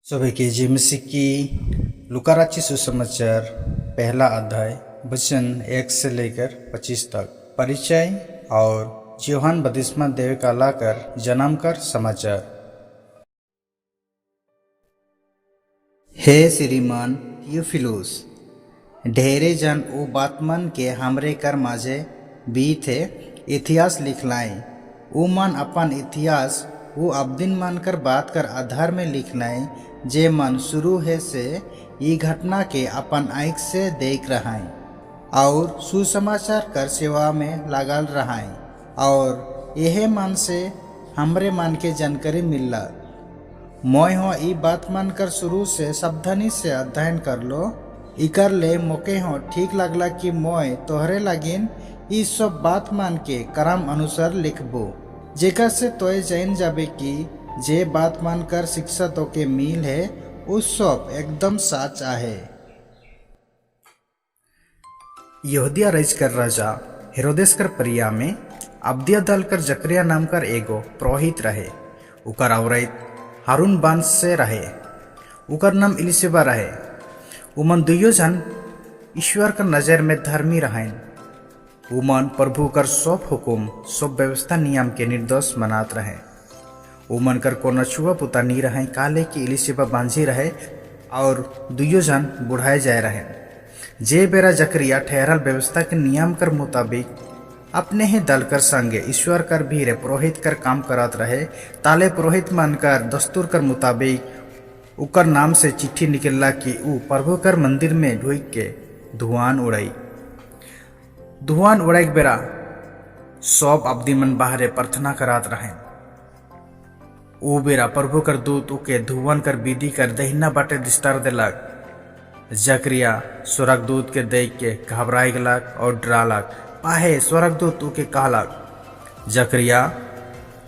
सभी के जिमसी की लुकाराची सुसमाचार पहला अध्याय वचन 1 से लेकर 25 तक परिचय और यूहन्ना बपतिस्मा देवे का लाकर जन्म कर समाचार। हे श्रीमान थियोफिलुस, ढेरे जन ओ बातमन के हमरे कर माजे भी थे इतिहास लिखलाए। ओ मन अपन इतिहास वो अब्दिन मानकर बात कर आधार में लिखलाए जे मन शुरू है से ये घटना के अपन आँख से देख रहा है और सुसमाचार कर सेवा में लागल रहा है और यह मन से हमरे मन के जानकारी मिलला। मोय हो ई बात मानकर शुरू से सावधानी से अध्ययन कर लो। इकर ले मोके हो ठीक लगला कि मोय तोहरे लागिन ई सब बात मान के करम अनुसार लिखबो, जेकर से तोय जान जाबे कि जे बात मानकर शिक्षा तो के मिल है उस सब एकदम सच आहे। यहूदिया रज कर राजा हेरोदेस कर परिया में अब्दिया दल कर जकरिया नाम कर एगो पुरोहित रहे। उकर औरत हारून वंश से रहे। उकर नाम इलिशिबा रहे। उमन दुयो जन ईश्वर कर नजर में धर्मी रहें। उमन प्रभु कर सब हुकुम सब व्यवस्था नियम के निर्दोष मनात रहे। उमन कर कोनो छुआ पुता नहीं रहे काले की इलिशिबा बांझी रहे और दुयो जन बुढ़ाए जाए रहे। जे बेरा जकरिया ठहरल व्यवस्था के नियम कर मुताबिक अपने ही दल कर संगे ईश्वर कर भीरे पुरोहित कर काम करत रहे। ताले पुरोहित मानकर दस्तूर कर मुताबिक उकर नाम से चिट्ठी निकलला कि ऊ प्रभु कर मंदिर में ढुक के धुआं उड़ाई बेरा सब अब्दी मन बाहरे प्रार्थना करात रहे। ऊ बेरा प्रभु कर दूत उके धुवन कर विधि कर दहिना बाटे दिस्तार देलक। जकरिया स्वर्गदूत के देख के घबराई गलक और डरालक। पाहे स्वर्गदूत उके कहलक, जकरिया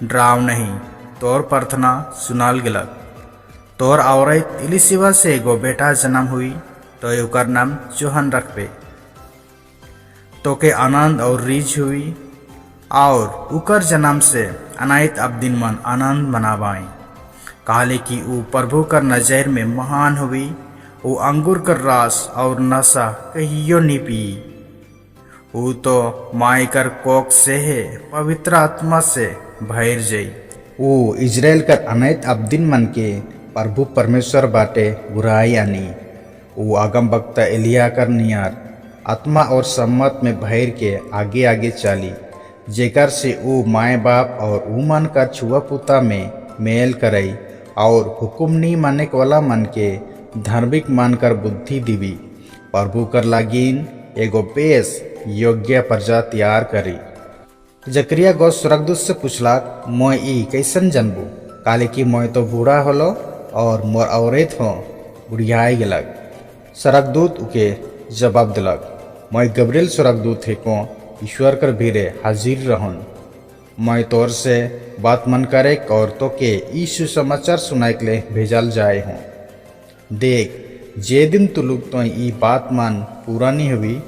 डराव नहीं, तोर प्रार्थना सुनाल गलक। तोर औरत इलिशिबा से एगो बेटा जन्म हुई तो उकर नाम यूहन्ना रखबे। तो के आनंद और रीझ हुई और उकर जन्म से अनायत अब्दिन मन आनंद मनावाई। काले कि ऊ प्रभु कर नजर में महान हुई। ऊ अंगूर कर रस और नशा कहियो नहीं पी। ऊ तो माय कर कोक से है पवित्र आत्मा से भैर जई। ऊ इजराइल कर अनायत अब्दिन मन के प्रभु परमेश्वर बाटे बुराई आनी। ऊ आगम वक्ता एलिया कर नियर आत्मा और सम्मत में भैर के आगे आगे चाली, जेकर से ऊ माए बाप और ऊ मन का छुआ पुता में मेल करई और हुकुम नहीं माने वाला मन के धार्मिक मानकर बुद्धि दिवी। प्रभु कर लागिन एगो बेस योग्य प्रजा तैयार करी। जकरिया गो स्वर्गदूत से पूछलाक, मोय ई कैसन जनबू? काले कि मोय तो बूढ़ा होलो और मोर औरत हो बुढ़ियाई गलक। स्वर्गदूत उके जवाब दिलक, मोय गब्रिएल स्वर्गदूत है को ईश्वर कर भीरे हाजिर रहन। मैं तोर से बात मन करे और तो के यीशु समाचार सुनाए के लिए भेजल जाए हूँ। देख, जे दिन तू लोग तो ई बात मान पूरा नहीं हुई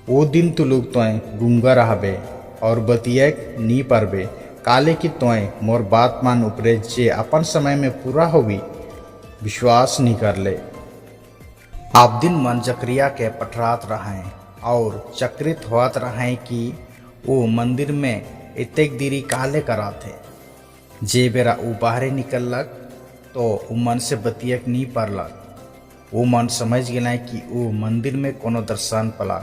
वो दिन तू लोग तो गुंगा रहबे और बतियक नहीं पारबे। काले कि तोय मोर बात मान उपरे जे अपन समय में पूरा होवी विश्वास नहीं कर ले। आप दिन मन जकरिया के पठरात रहे और चक्रित होत रहे कि वो मंदिर में इतक देरी काले करा थे। जे बेरा ऊ बाहरे निकलक तो ऊ मन से बतियक नहीं पारलक। वो मन समझ गए कि वो मंदिर में कोनो दर्शन पला।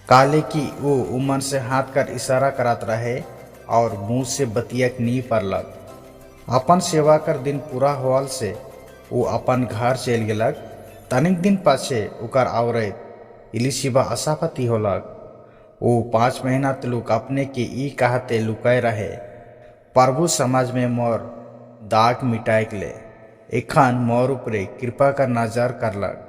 काले कि वो मन से हाथ कर इशारा करात रहे और मुंह से बतियक नहीं पारलक। अपन सेवा कर दिन पूरा होल से वो अपन घर चल गलक। तनिक दिन पाछे उकर औरत इलिशिबा असापति होलक। वो 5 महीना तलुक अपने के ई कहते लुकाए रहे, प्रभु समाज में मोर दाग मिटाए ले एखन मोर उपरे कृपा का नजर करलक।